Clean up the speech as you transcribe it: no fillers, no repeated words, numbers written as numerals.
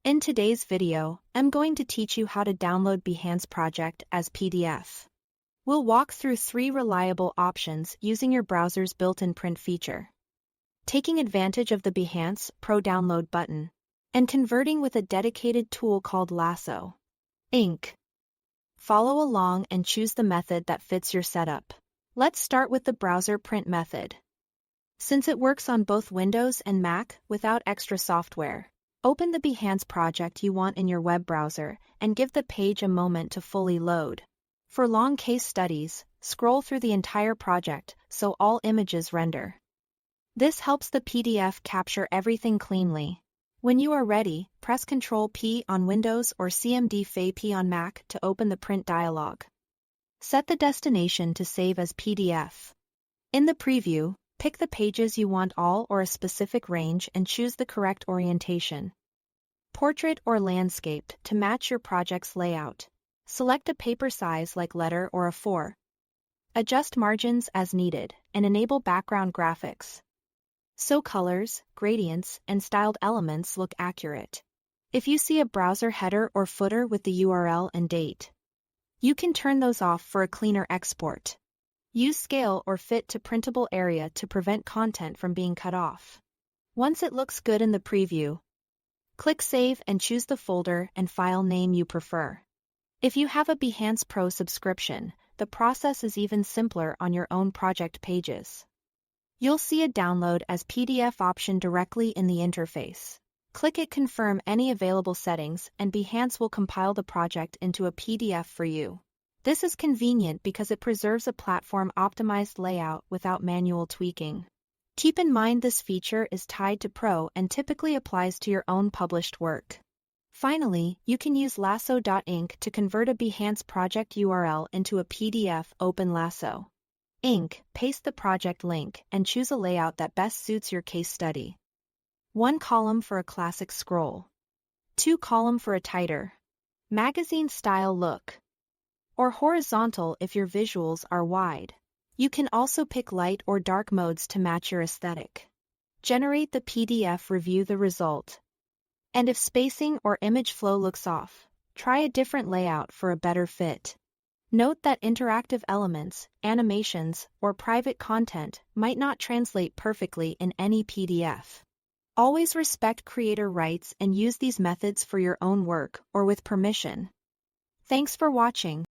In today's video, I'm going to teach you how to download Behance project as PDF. We'll walk through 3 reliable options using your browser's built-in print feature. Taking advantage of the Behance Pro download button, and converting with a dedicated tool called Lasso. Inc. Follow along and choose the method that fits your setup. Let's start with the browser print method. Since it works on both Windows and Mac without extra software, open the Behance project you want in your web browser and give the page a moment to fully load. For long case studies, scroll through the entire project so all images render. This helps the PDF capture everything cleanly. When you are ready, press Ctrl+P on Windows or Cmd+P on Mac to open the print dialog. Set the destination to save as PDF. In the preview, pick the pages you want all or a specific range and choose the correct orientation. Portrait or landscaped to match your project's layout. Select a paper size like letter or A4. Adjust margins as needed and enable background graphics, so colors, gradients, and styled elements look accurate. If you see a browser header or footer with the URL and date, you can turn those off for a cleaner export. Use scale or fit to printable area to prevent content from being cut off. Once it looks good in the preview, click Save and choose the folder and file name you prefer. If you have a Behance Pro subscription, the process is even simpler on your own project pages. You'll see a download as PDF option directly in the interface. Click it, confirm any available settings, and Behance will compile the project into a PDF for you. This is convenient because it preserves a platform-optimized layout without manual tweaking. Keep in mind this feature is tied to Pro and typically applies to your own published work. Finally, you can use Lasso.inc to convert a Behance project URL into a PDF. Open Lasso. Inc. Paste the project link and choose a layout that best suits your case study. 1 column for a classic scroll. 2 column for a tighter, magazine-style look, or horizontal if your visuals are wide. You can also pick light or dark modes to match your aesthetic. Generate the PDF, review the result. And if spacing or image flow looks off, try a different layout for a better fit. Note that interactive elements, animations, or private content might not translate perfectly in any PDF. Always respect creator rights and use these methods for your own work or with permission. Thanks for watching.